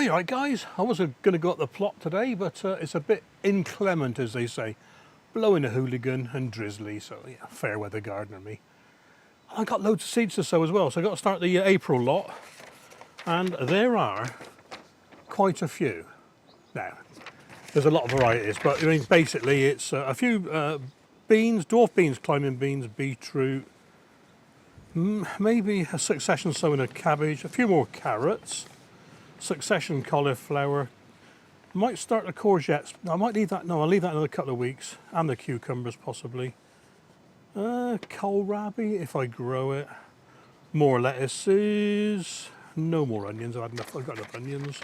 Well, you're right, guys. I wasn't going to go up the plot today, but it's a bit inclement, as they say. Blowing a hooligan and drizzly, so yeah, fair weather gardener me. I got loads of seeds to sow as well, so I got to start the April lot, and there are quite a few. Now, there's a lot of varieties, but I mean, basically it's a few beans, dwarf beans, climbing beans, beetroot, maybe a succession sowing of cabbage, a few more carrots, succession cauliflower. Might start the courgettes. I might leave that. No, I'll leave that another couple of weeks, and the cucumbers possibly. Kohlrabi if I grow it. More lettuces. No more onions. I've got enough onions.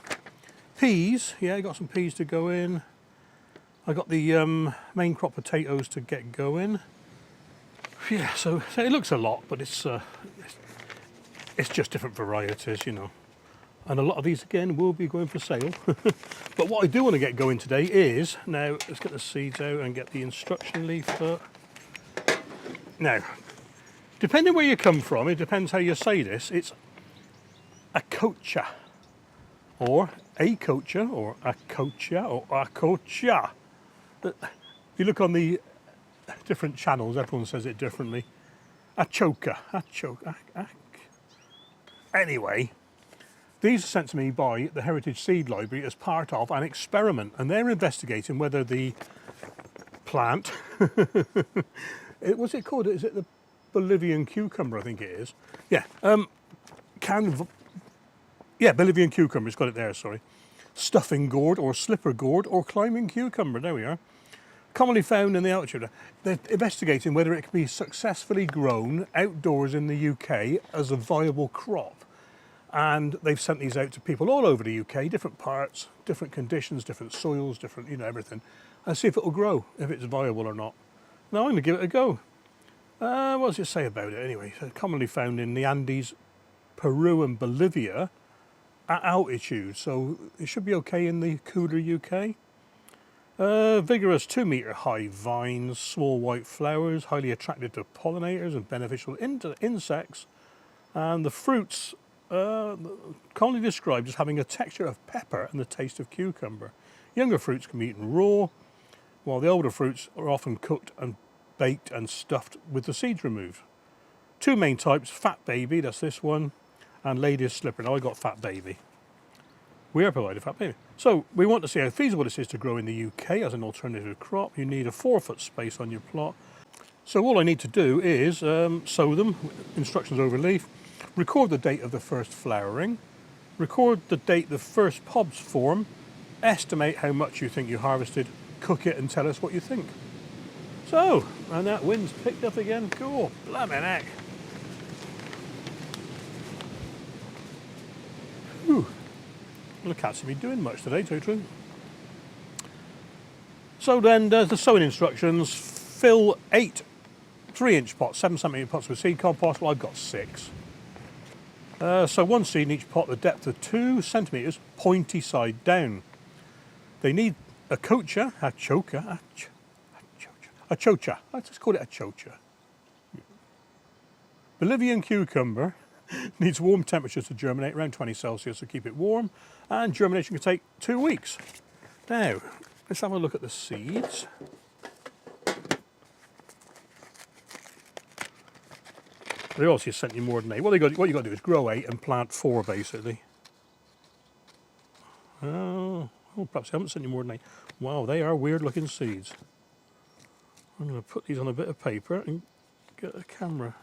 Peas. Yeah, I got some peas to go in. I got the main crop potatoes to get going. Yeah, so it looks a lot, but it's just different varieties, you know. And a lot of these again will be going for sale. But what I do want to get going today is, now let's get the seeds out and get the instruction leaflet. Now, depending where you come from, it depends how you say this, it's Achocha, or Achocha, or Achocha, or Achocha. If you look on the different channels, everyone says it differently. Achocha, Achocha. Anyway, these are sent to me by the Heritage Seed Library as part of an experiment, and they're investigating whether the plant, what's it called? Is it the Bolivian cucumber? I think it is. Yeah, Bolivian cucumber, it's got it there, sorry. Stuffing gourd or slipper gourd or climbing cucumber, there we are. Commonly found in the Achocha. They're investigating whether it can be successfully grown outdoors in the UK as a viable crop. And they've sent these out to people all over the UK, different parts, different conditions, different soils, different, you know, everything, and see if it will grow, if it's viable or not. Now I'm going to give it a go. What does it say about it anyway? So commonly found in the Andes, Peru and Bolivia at altitude, so it should be okay in the cooler UK. Vigorous 2 metre high vines, small white flowers, highly attractive to pollinators and beneficial to insects, and the fruits commonly described as having a texture of pepper and the taste of cucumber. Younger fruits can be eaten raw, while the older fruits are often cooked and baked and stuffed with the seeds removed. Two main types, Fat Baby, that's this one, and Lady's Slipper. Now I got Fat Baby. We are provided Fat Baby. So we want to see how feasible this is to grow in the UK as an alternative crop. You need a 4-foot space on your plot. So all I need to do is sow them, instructions over leaf, record the date of the first flowering, record the date the first pods form, estimate how much you think you harvested, cook it and tell us what you think. So, and that wind's picked up again. Cool, blimey heck. Whew. Well, I can't see me doing much today, to be true. So then there's the sowing instructions. Fill 8 3-inch pots, 7 centimetre pots with seed compost. Well, I've got 6. So 1 seed in each pot, the depth of 2 centimetres, pointy side down. They need Achocha, let's just call it Achocha. Bolivian cucumber needs warm temperatures to germinate, around 20 Celsius to keep it warm, and germination can take 2 weeks. Now, let's have a look at the seeds. They obviously sent you more than 8. What you got to do is grow 8 and plant 4, basically. Oh, perhaps they haven't sent you more than 8. Wow, they are weird-looking seeds. I'm going to put these on a bit of paper and get a camera.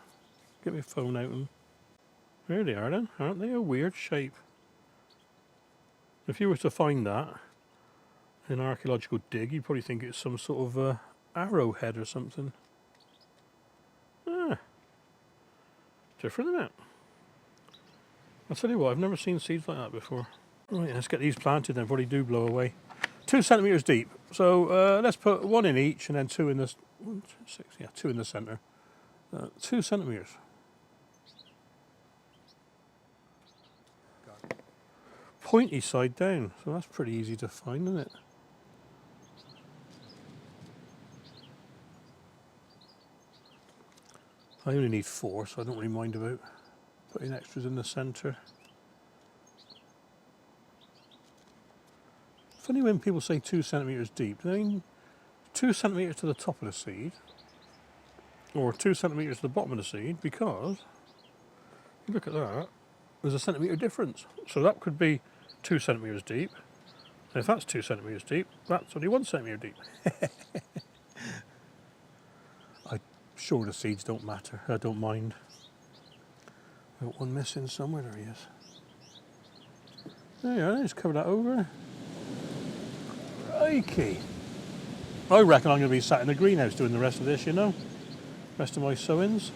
Get my phone out and... There they are then, aren't they? A weird shape. If you were to find that in an archaeological dig, you'd probably think it's some sort of arrowhead or something. Ah. Different, isn't it? I'll tell you what, I've never seen seeds like that before. Right, let's get these planted then, probably do blow away. 2 centimetres deep. So let's put 1 in each and then 2 in this. 1, 2, 6, yeah, 2 in the centre. 2 centimetres. Pointy side down, so that's pretty easy to find, isn't it? I only need 4, so I don't really mind about putting extras in the centre. Funny when people say 2 centimetres deep, they mean 2 centimetres to the top of the seed, or 2 centimetres to the bottom of the seed, because, look at that, there's a centimetre difference. So that could be 2 centimetres deep, and if that's 2 centimetres deep, that's only 1 centimetre deep. I'm sure the seeds don't matter, I don't mind. I've got one missing somewhere, there he is. There you are, just cover that over. Crikey. I reckon I'm going to be sat in the greenhouse doing the rest of this, you know. Rest of my sowings.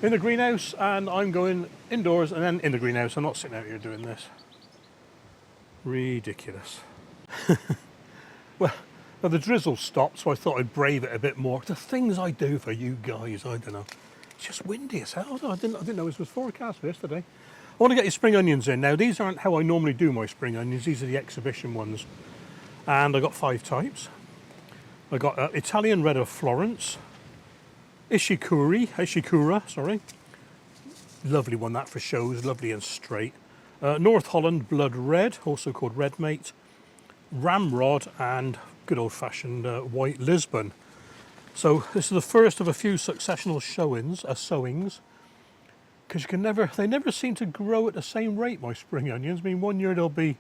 In the greenhouse, and I'm going indoors and then in the greenhouse. I'm not sitting out here doing this. Ridiculous. Well, the drizzle stopped, so I thought I'd brave it a bit more. The things I do for you guys, I don't know. It's just windy as hell. I didn't know this was forecast for yesterday. I want to get your spring onions in. Now, these aren't how I normally do my spring onions. These are the exhibition ones. And I got 5 types. I got Italian Red of Florence, Ishikura, sorry. Lovely one that for shows, lovely and straight. North Holland Blood Red, also called Red Mate, Ramrod, and good old-fashioned White Lisbon. So this is the first of a few successional sowings, because they never seem to grow at the same rate, my spring onions. I mean, one year they'll be,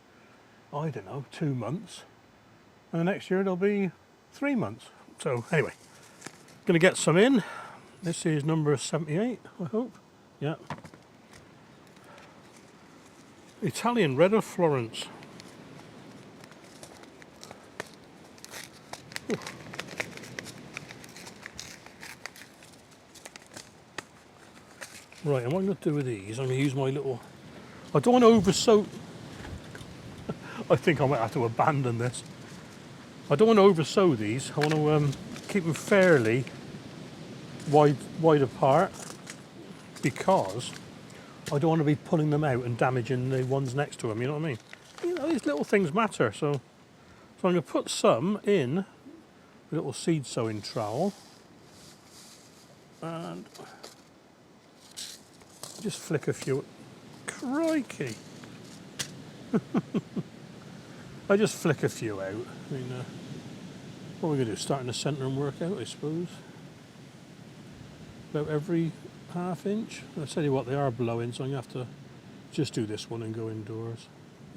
I don't know, 2 months, and the next year they'll be 3 months. So anyway, going to get some in. This is number 78, I hope. Yeah. Italian Red of Florence. Ooh. Right, and what I'm going to do with these, I'm going to use my little... I don't want to over-sow... I think I might have to abandon this. I don't want to over-sow these. I want to keep them fairly wide apart, because I don't want to be pulling them out and damaging the ones next to them, you know what I mean? You know, these little things matter, so I'm going to put some in a little seed sowing trowel and just flick a few. Crikey! I just flick a few out. I mean, what are we going to do? Start in the centre and work out, I suppose. About every ½ inch. I'll tell you what, they are blowing, so I'm going to have to just do this one and go indoors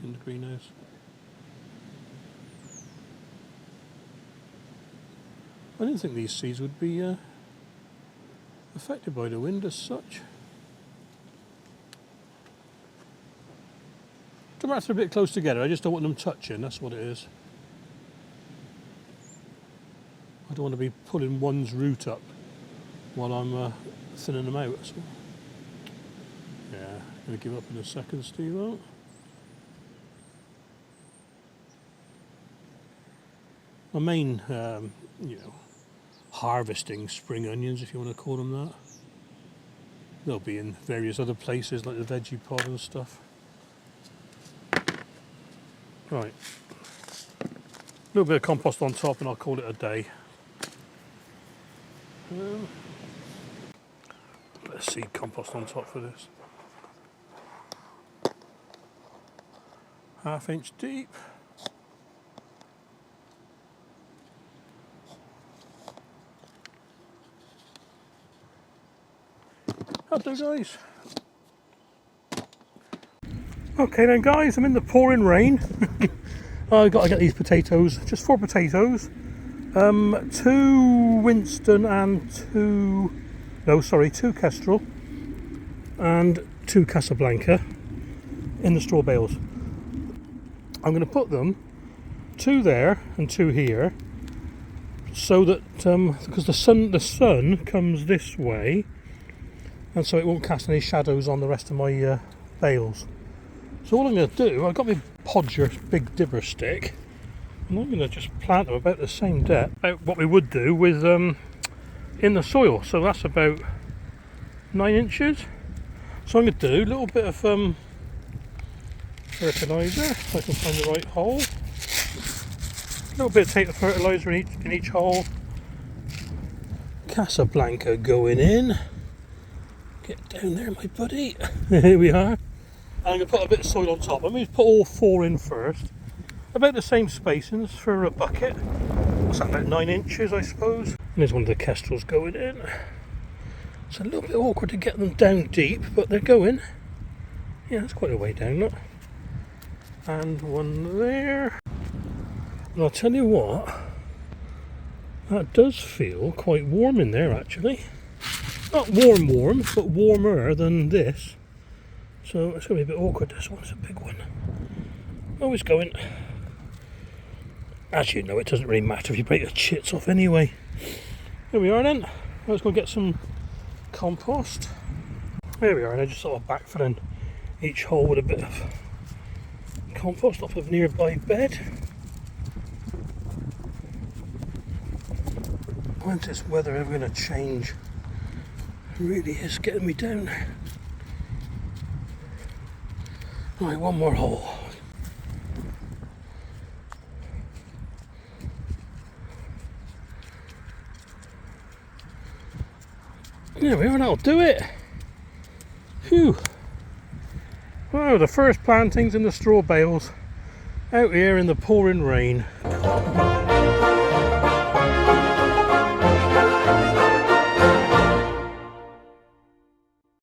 in the greenhouse. I didn't think these seeds would be affected by the wind as such. Tomatoes are a bit close together, I just don't want them touching, that's what it is. I don't want to be pulling one's root up while I'm thinning them out. So. Yeah, I'm going to give up in a second, Steve. My main, harvesting spring onions, if you want to call them that. They'll be in various other places like the veggie pod and stuff. Right, a little bit of compost on top and I'll call it a day. Bit of seed compost on top for this. ½ inch deep. That'll do, guys. Okay then, guys, I'm in the pouring rain. I've got to get these potatoes, just 4 potatoes, 2 Winston and 2 Kestrel and 2 Casablanca in the straw bales. I'm going to put them 2 there and 2 here, so that because the sun comes this way, and so it won't cast any shadows on the rest of my bales. So all I'm going to do, I've got my Podger big dibber stick, and I'm going to just plant them about the same depth, about what we would do with in the soil. So that's about 9 inches. So I'm going to do a little bit of fertiliser, if I can find the right hole. A little bit of take the fertiliser in each hole. Casablanca going in. Get down there, my buddy. Here we are. And I'm going to put a bit of soil on top. I'm going to put all 4 in first. About the same spacings for a bucket. What's that, about 9 inches, I suppose? And there's one of the kestrels going in. It's a little bit awkward to get them down deep, but they're going. Yeah, that's quite a way down, look. And one there. And I'll tell you what, that does feel quite warm in there actually. Not warm, but warmer than this. So it's going to be a bit awkward. This one's a big one. Oh, it's going. Actually, no, it doesn't really matter if you break the chits off anyway. Here we are then. Let's go get some compost. There we are, and I just sort of backfilling each hole with a bit of compost off of nearby bed. When's this weather ever going to change? It really is getting me down. Right, one more hole. There we are, that'll do it. Phew. Well, the first plantings in the straw bales out here in the pouring rain.